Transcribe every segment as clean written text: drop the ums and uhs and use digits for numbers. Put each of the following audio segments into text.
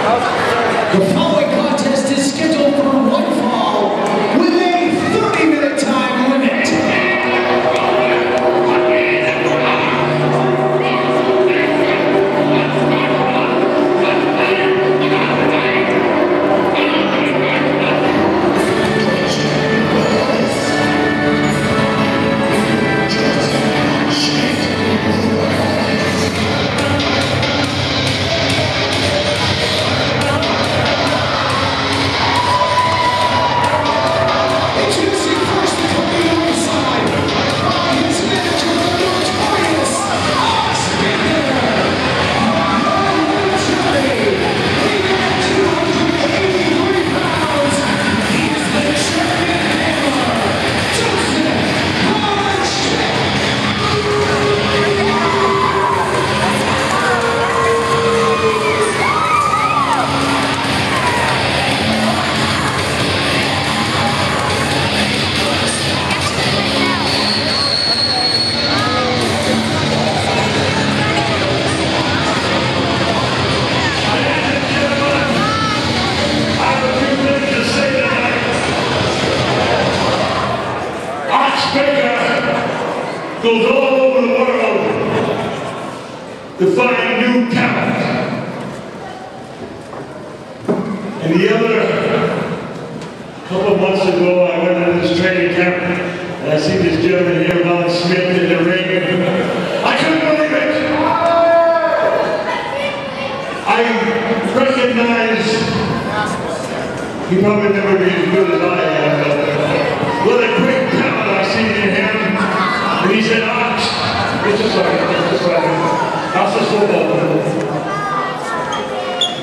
The following contest is scheduled for one fall with a 30-minute time limit. Goes all over the world to find new talent. And the other couple of months ago, I went to this training camp and I see this gentleman here, Von Schmidt, in the ring. I couldn't believe it. I recognized he probably never be as good as I am, but what a great talent I see in him. And he said, Ox, just a second. Ox is football.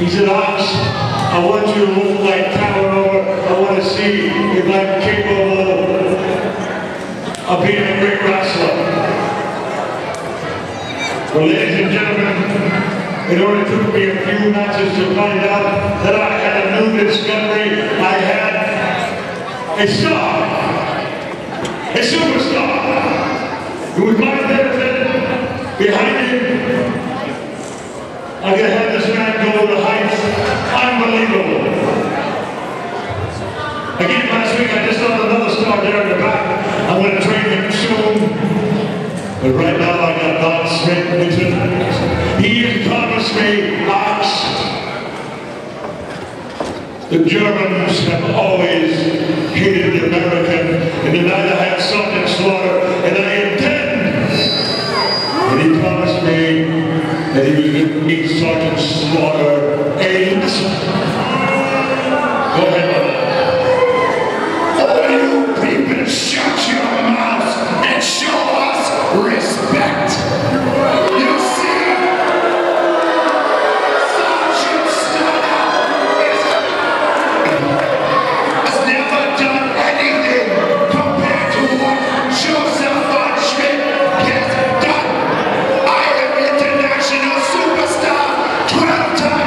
He said, Ox, I want you to move like tower over. I want to see if I'm capable of being a great wrestler. Well, ladies and gentlemen, it only took me a few matches to find out that I had a new discovery. I had a star, a superstar. It was my benefit behind him. I could have this man go to heights unbelievable. Again, last week I just saw another star there in the back. I'm going to train him soon. But right now I got Von Schmidt. He has promised me Ox. The Germans have always hated the American, and tonight I have Sgt Slaughter, and I intend. And he promised me that he was going to meet Sgt Slaughter a lesson. Go ahead, brother. All you people, shut your mouths and show us respect. You see, Sgt Slaughter has never done anything compared to what Josef Von Schmidt has done. I am international superstar 12 times.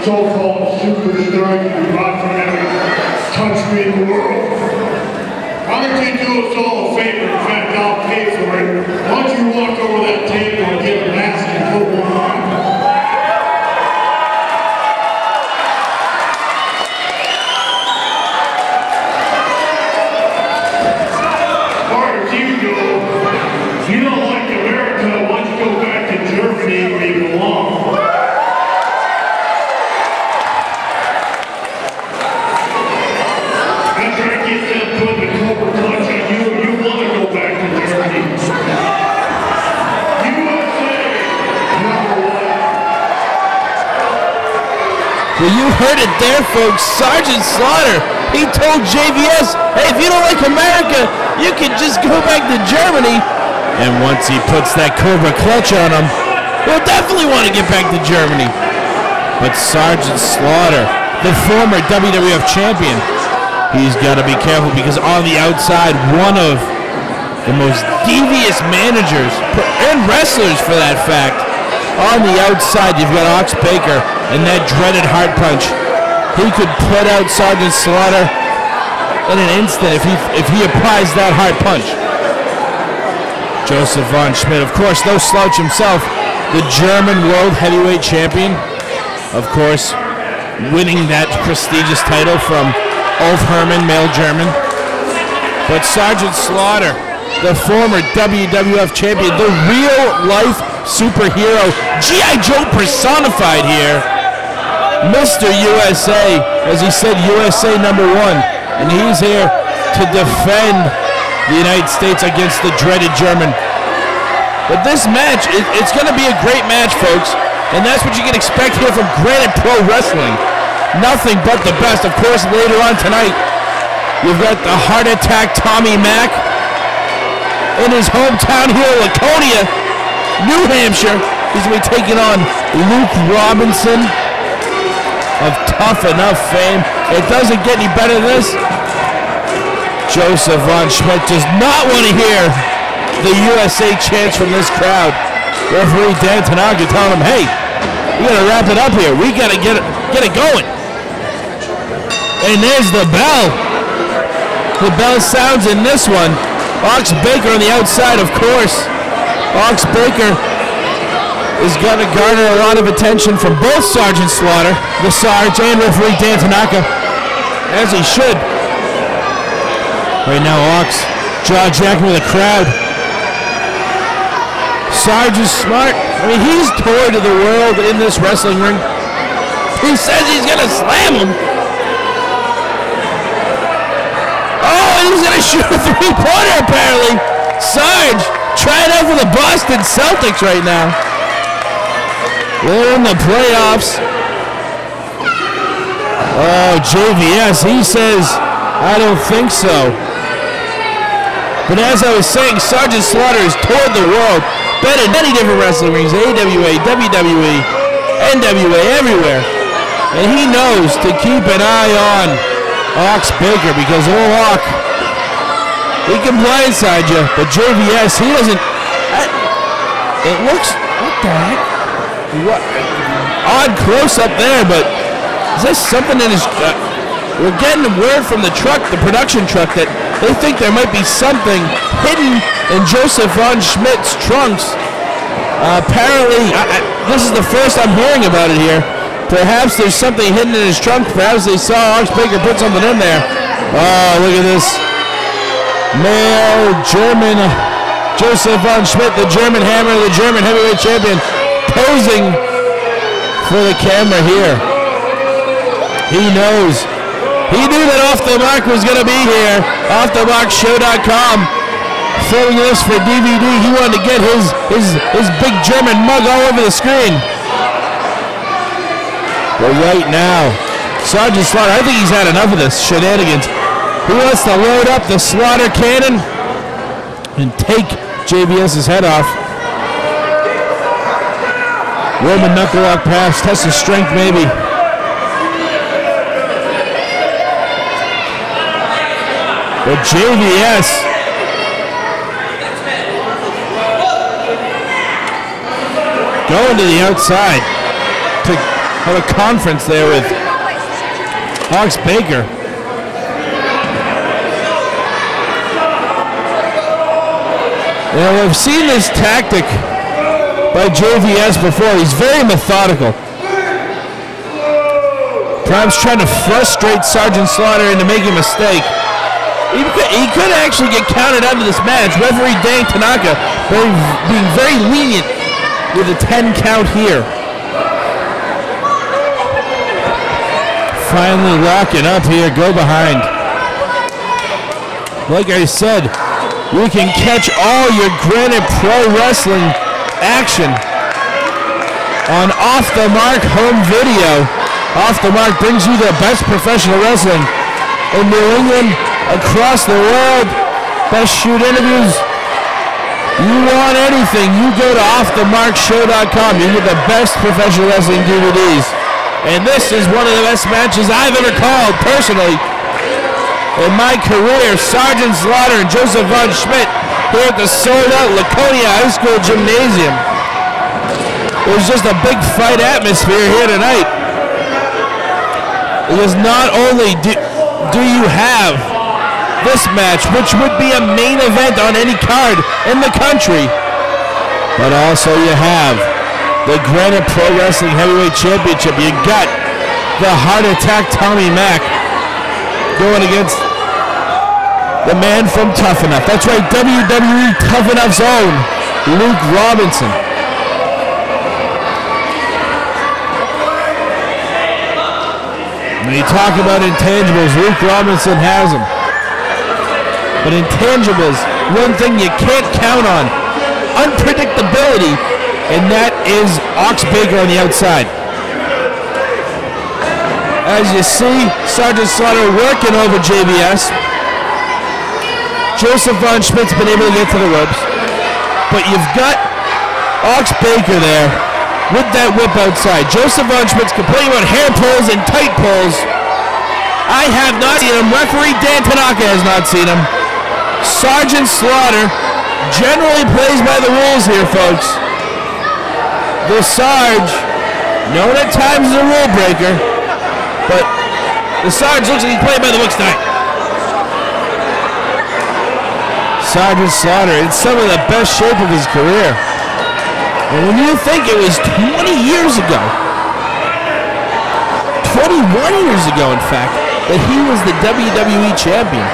so-called superstar you brought from every country in the world. Why don't you do us all a favor? In fact, I'll pay for it. Why don't you walk over that table and get a mask and put one on? You don't like America, why don't you go back to Germany where you belong? After I get done putting the cobra clutch on you, you want to go back to Germany. USA, number one. Well, you heard it there, folks. Sgt Slaughter, he told JVS, hey, if you don't like America, you can just go back to Germany. And once he puts that Cobra clutch on him, he'll definitely want to get back to Germany. But Sgt Slaughter, the former WWF champion, he's got to be careful because on the outside, one of the most devious managers, and wrestlers for that fact, on the outside, you've got Ox Baker and that dreaded heart punch. He could put out Sgt Slaughter in an instant if he applies that hard punch. Josef Von Schmidt, of course, no slouch himself, the German World Heavyweight Champion, of course, winning that prestigious title from Ulf Hermann, male German. But Sgt Slaughter, the former WWF champion, the real-life superhero, G.I. Joe personified here, Mr. USA, as he said, USA #1, and he's here to defend the United States against the dreaded German. But this match, it's going to be a great match, folks, and that's what you can expect here from Granite Pro Wrestling. Nothing but the best. Of course, later on tonight, you've got the Heart Attack Tommy Mack in his hometown here, Laconia, New Hampshire. He's going to be taking on Luke Robinson of Tough Enough fame. It doesn't get any better than this. Josef Von Schmidt does not want to hear the USA chants from this crowd. Referee Dan Tanaka telling him, hey, we got to wrap it up here. We got to get it going. And there's the bell. The bell sounds in this one. Ox Baker on the outside, of course. Ox Baker is going to garner a lot of attention from both Sgt Slaughter, the Sarge, and referee Dan Tanaka, as he should. Right now, Ox jaw-jacking with a crowd. Sarge is smart. I mean, he's toured the world in this wrestling ring. He says he's going to slam him. Oh, and he's going to shoot a three-pointer, apparently. Sarge trying out for the Boston Celtics right now. They're in the playoffs. Oh, JVS, he says, I don't think so. But as I was saying, Sgt Slaughter has toured the world, been in many different wrestling rings, AWA, WWE, NWA, everywhere. And he knows to keep an eye on Ox Baker because old Ox, he can blindside you, but JVS, he doesn't. It looks, what the heck? What? Odd close-up there, but is this something in his... we're getting word from the truck, the production truck, that they think there might be something hidden in Josef Von Schmidt's trunks. Apparently, this is the first I'm hearing about it here. Perhaps there's something hidden in his trunk. Perhaps they saw Ox Baker put something in there. Oh, look at this. Male German Josef Von Schmidt, the German Hammer, the German Heavyweight Champion, posing for the camera here. He knows. He knew that Off the Mark was going to be here. OffTheMarkShow.com. Filming this for DVD. He wanted to get his big German mug all over the screen. But right now, Sgt Slaughter, I think he's had enough of this shenanigans. He wants to load up the Slaughter cannon and take JVS's head off. Roman knuckle lock pass, test of strength maybe. But JVS going to the outside to have a conference there with Ox Baker. Now, I've seen this tactic by JVS before. He's very methodical. Perhaps trying to frustrate Sgt Slaughter into making a mistake. He could actually get counted out of this match. Referee Dan Tanaka being very lenient with a 10 count here. Finally locking up here. Go behind. Like I said, we can catch all your Granite Pro Wrestling action on Off the Mark home video. Off the Mark brings you the best professional wrestling in New England, across the world. Best shoot interviews. You want anything, you go to offthemarkshow.com. You get the best professional wrestling DVDs. And this is one of the best matches I've ever called, personally, in my career. Sgt Slaughter and Josef Von Schmidt here at the sold-out Laconia High School Gymnasium. It was just a big fight atmosphere here tonight. Because not only do you have this match, which would be a main event on any card in the country, but also you have the Granite Pro Wrestling Heavyweight Championship. You got the Heart Attack Tommy Mack going against the man from Tough Enough. That's right, WWE Tough Enough's own Luke Robinson. When you talk about intangibles, Luke Robinson has them. But intangibles, one thing you can't count on, unpredictability, and that is Ox Baker on the outside. As you see, Sgt Slaughter working over JVS. Josef Von Schmidt's been able to get to the ropes. But you've got Ox Baker there with that whip outside. Josef Von Schmidt's complaining about hair pulls and tight pulls. I have not seen him. Referee Dan Tanaka has not seen him. Sgt Slaughter generally plays by the rules here, folks. The Sarge, known at times as a rule breaker, but the Sarge looks like he's playing by the books tonight. Sgt Slaughter in some of the best shape of his career. And when you think it was 20 years ago, 21 years ago, in fact, that he was the WWE Champion.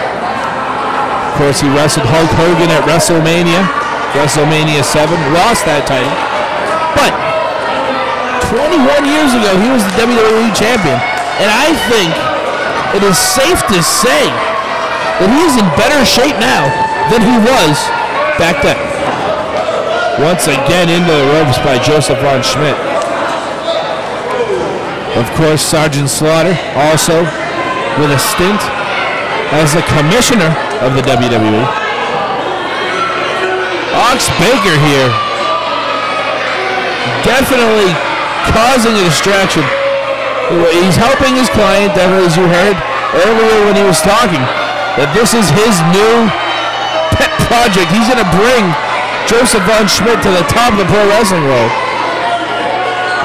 Of course, he wrestled Hulk Hogan at WrestleMania 7, lost that title. But 21 years ago, he was the WWE Champion. And I think it is safe to say that he is in better shape now than he was back then. Once again into the ropes by Josef Von Schmidt. Of course, Sgt Slaughter also with a stint as the commissioner of the WWE. Ox Baker here definitely causing a distraction. He's helping his client, definitely, as you heard earlier when he was talking, that this is his new pet project. He's going to bring Josef Von Schmidt to the top of the pro wrestling world.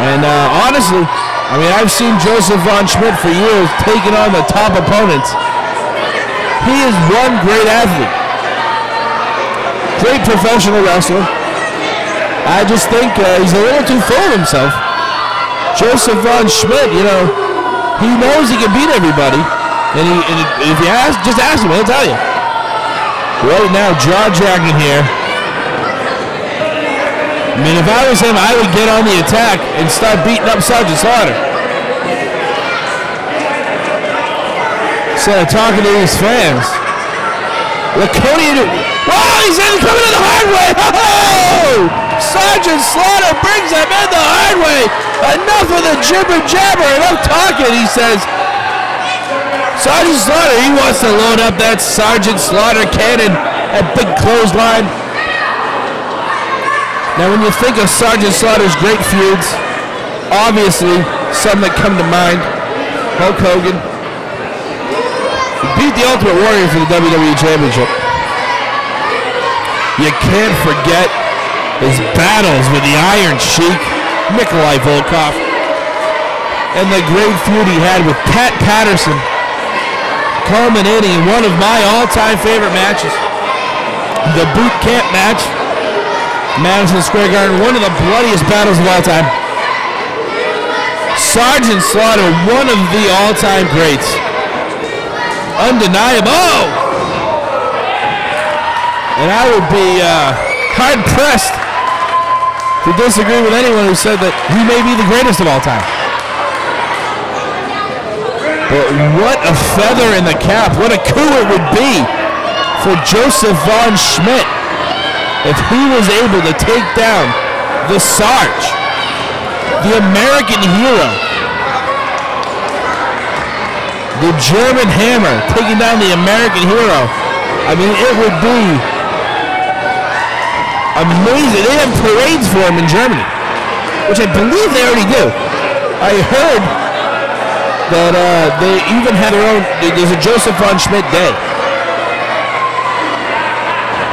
And honestly, I mean, I've seen Josef Von Schmidt for years taking on the top opponents. He is one great athlete. Great professional wrestler. I just think he's a little too full of himself. Josef Von Schmidt, you know, he knows he can beat everybody. And if you just ask him, he'll tell you. Right now, jaw-jacking here. I mean, if I was him, I would get on the attack and start beating up Sgt Slaughter. Instead of talking to these fans. Laconia, wow, he's coming in the hard way. Oh! Sgt Slaughter brings him in the hard way. Enough of the jibber jabber, enough talking, he says. Sgt Slaughter, he wants to load up that Sgt Slaughter cannon, that big clothesline. Now, when you think of Sgt Slaughter's great feuds, obviously, some that come to mind, Hulk Hogan. He beat the Ultimate Warrior for the WWE Championship. You can't forget his battles with the Iron Sheik, Nikolai Volkov. and the great feud he had with Pat Patterson, culminating in one of my all-time favorite matches, the Boot Camp match, Madison Square Garden, one of the bloodiest battles of all time. Sgt Slaughter, one of the all-time greats. Undeniable. Oh! And I would be hard-pressed to disagree with anyone who said that he may be the greatest of all time. But what a feather in the cap. What a coup it would be for Josef Von Schmidt if he was able to take down the Sarge, the American hero, the German Hammer, taking down the American hero. I mean, it would be amazing. They have parades for him in Germany, which I believe they already do. I heard that they even have their own, there's a Josef Von Schmidt Day.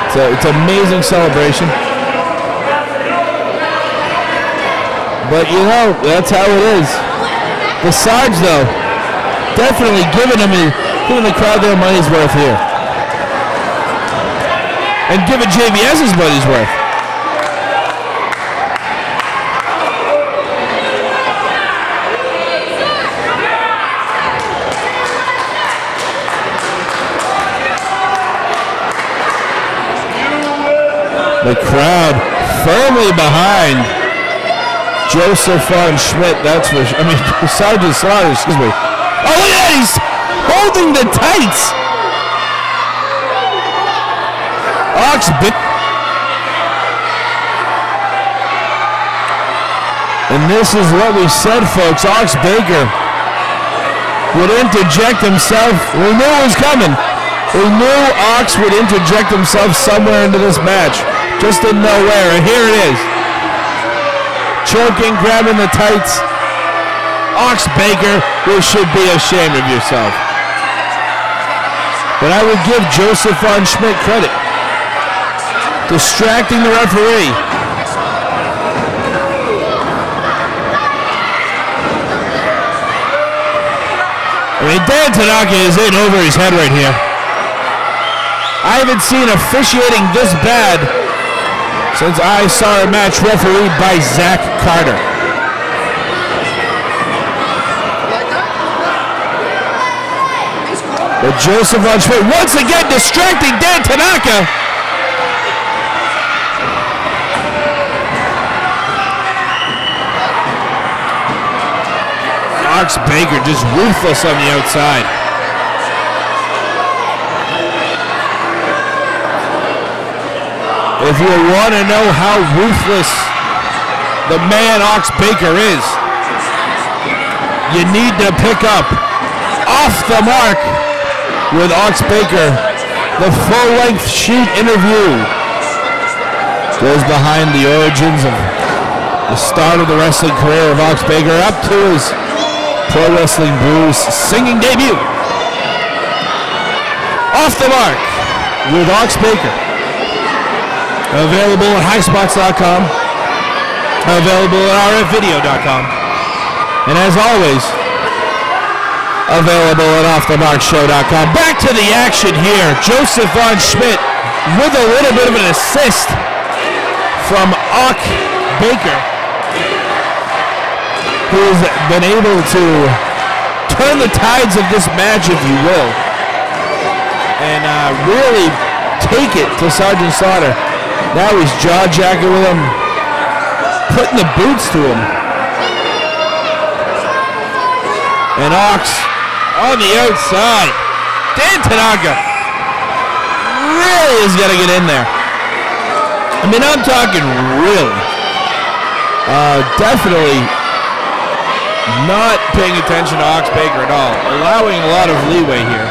It's an amazing celebration. But you know, that's how it is. The Sarge, though, definitely giving the crowd their money's worth here. And giving JBS his money's worth. The crowd firmly behind Josef Von Schmidt, that's for sure. I mean, Sgt Slaughter, excuse me. Oh, look at that, he's holding the tights. And this is what we said, folks. Ox Baker would interject himself. We knew it was coming. We knew Ox would interject himself somewhere into this match. Just didn't know where, and here it is. Choking, grabbing the tights. Ox Baker, you should be ashamed of yourself. But I would give Josef Von Schmidt credit. Distracting the referee. I mean, Dan Tanaka is in over his head right here. I haven't seen officiating this bad since I saw a match refereed by Zach Carter. But Josef Von Schmidt once again distracting Dan Tanaka. Ox Baker just ruthless on the outside. If you want to know how ruthless the man Ox Baker is, you need to pick up Off the Mark with Ox Baker. The full-length shoot interview goes behind the origins of the start of the wrestling career of Ox Baker up to his Pro Wrestling Blues singing debut. Off the Mark with Ox Baker. Available at highspots.com. Available at rfvideo.com. And as always, available at offthemarkshow.com. Back to the action here. Josef Von Schmidt with a little bit of an assist from Ox Baker, who's been able to turn the tides of this match, if you will, and really take it to Sgt Slaughter. Now he's jaw-jacking with him, putting the boots to him. And Ox on the outside. Dan Tanaka really is going to get in there. I mean, I'm talking really. Definitely not paying attention to Ox Baker at all. Allowing a lot of leeway here.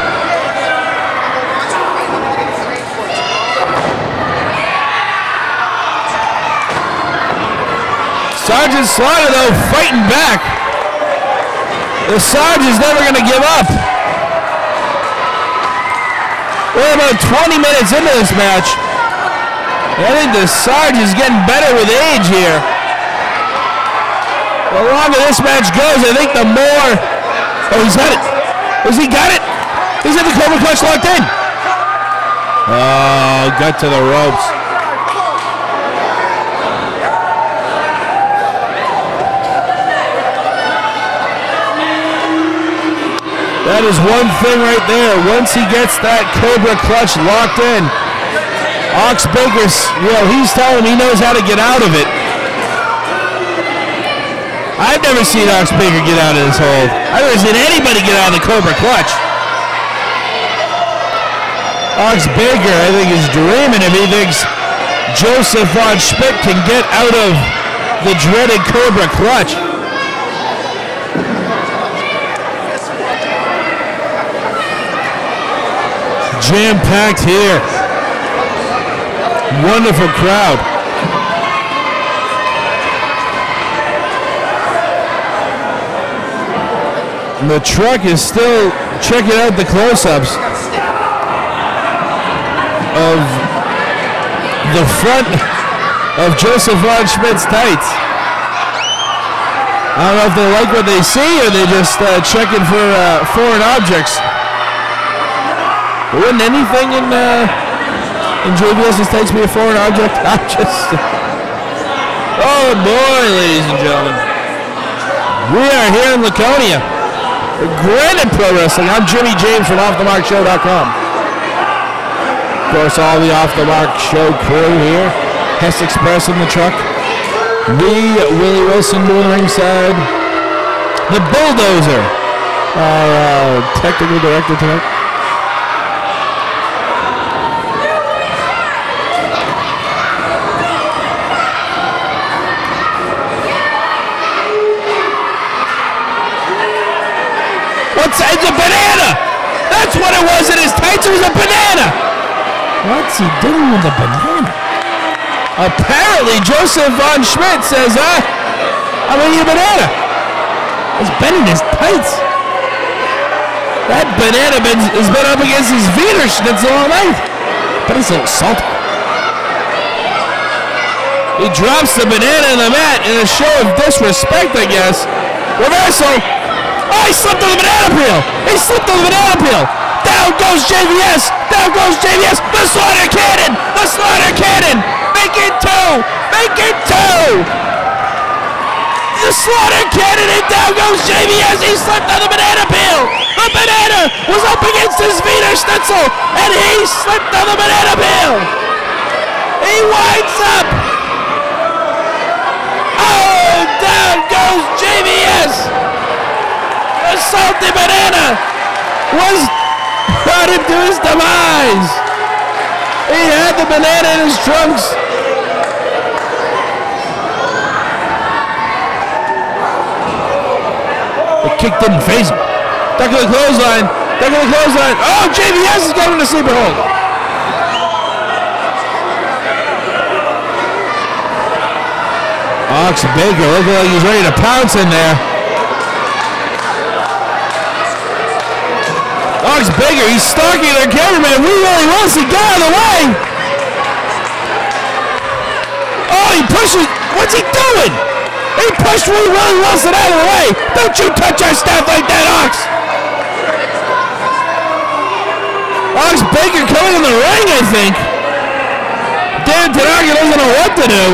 Sgt Slaughter, though, fighting back. The Sarge is never going to give up. We're about 20 minutes into this match. I think the Sarge is getting better with age here. The longer this match goes, I think the more... Oh, he's got it. Has he got it? He's got the Cobra Clutch locked in. Oh, got to the ropes. That is one thing right there. Once he gets that Cobra Clutch locked in, Ox Baker's, he's telling him he knows how to get out of it. I've never seen Ox Baker get out of this hold. I've never seen anybody get out of the Cobra Clutch. Ox Baker, I think, is dreaming if he thinks Josef Von Schmidt can get out of the dreaded Cobra Clutch. Jam-packed here. Wonderful crowd. The truck is still checking out the close-ups of the front of Josef Von Schmidt's tights. I don't know if they like what they see or they're just checking for foreign objects. Wouldn't anything in JBS's tights be a foreign object? I'm just... Oh boy, ladies and gentlemen. We are here in Laconia. Granted Pro Wrestling. I'm Jimmy James from OffTheMarkShow.com. Of course, all the Off the Mark Show crew here. Hess Express in the truck. Me, Willie Wilson doing ringside. The Bulldozer, our technical director tonight. It's a banana! That's what it was in his tights, it was a banana! What's he doing with a banana? Apparently, Josef Von Schmidt says, I'm gonna eat a banana. It's been in his tights. That banana has been up against his Wiener Schnitzel all night. But it's a little salty. He drops the banana in the mat in a show of disrespect, I guess. Reversal. Oh, he slipped on the banana peel! He slipped on the banana peel! Down goes JVS! Down goes JVS! The Slaughter Cannon! The Slaughter Cannon! Make it two! Make it two! The Slaughter Cannon and down goes JVS! He slipped on the banana peel! The banana was up against his Wiener Schnitzel and he slipped on the banana peel! He winds up! Oh, down goes JVS! The salty banana was brought him to his demise. He had the banana in his trunks. The kick didn't faze him. Duck of the clothesline. Duck of the clothesline. Oh, JVS is going to sleeper hold. Ox Baker looking like he's ready to pounce in there. Ox Baker, he's stalking their cameraman. We really wants to get out of the way. Oh, he pushes. What's he doing? He pushed Willie Wilson out of the way. Don't you touch our stuff like that, Ox. Ox Baker coming in the ring, I think. Dan Tanaka doesn't know what to do.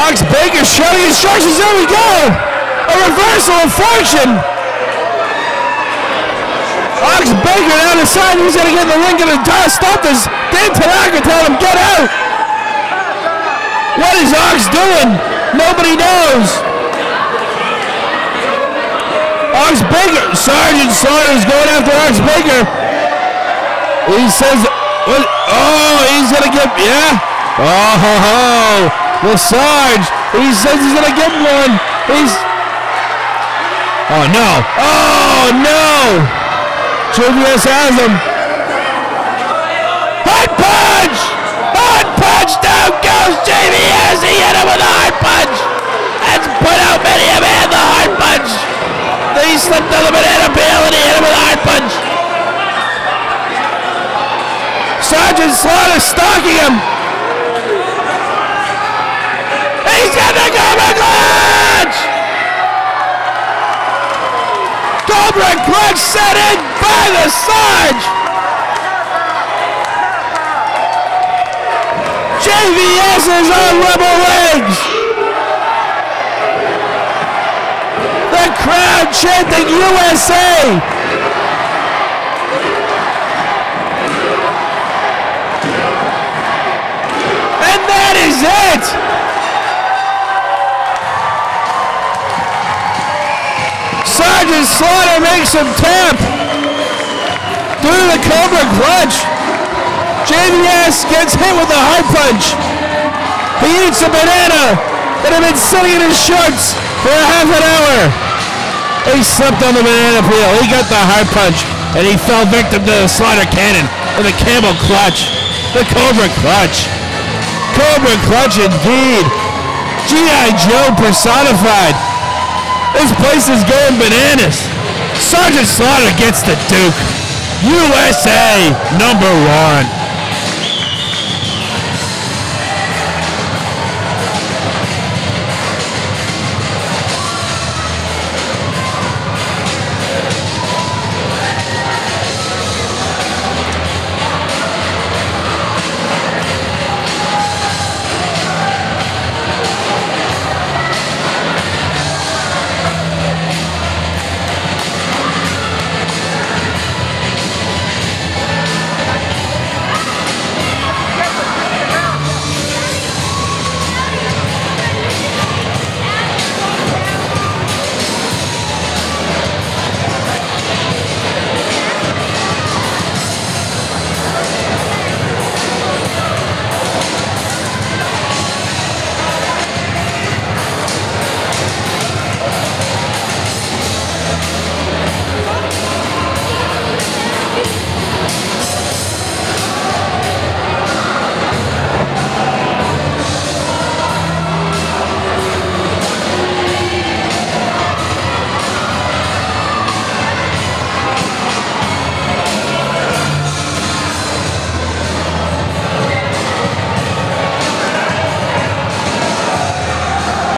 Ox Baker showing instructions. There we go. A reversal of fortune. Ox Baker down the side, he's going to get in the ring, going to stop this. Dan Tanaka telling him, get out. What is Ox doing? Nobody knows. Ox Baker, Sergeant Slaughter is going after Ox Baker. He says, what? Oh, he's going to get, yeah. Oh, the Sarge, he says he's going to get one. Oh, no. Oh, no. JVS has him. Hard punch! Hard punch! Down goes JVS! He hit him with a hard punch! That's put out many a man, the hard punch! Then he slipped on the banana peel and he hit him with a hard punch! Sergeant Slaughter stalking him! He's got the go! clutch set in by the Sarge. JVS is on rubber legs. The crowd chanting USA. And that is it. Sgt Slaughter makes him tap through the Cobra clutch. JVS gets hit with a high punch. He eats a banana that had been sitting in his shorts for a half an hour. He slipped on the banana peel. He got the high punch, and he fell victim to the Slaughter cannon with a camel clutch. The Cobra clutch. Cobra clutch indeed. G.I. Joe personified. This place is going bananas. Sgt Slaughter gets the Duke. USA #1.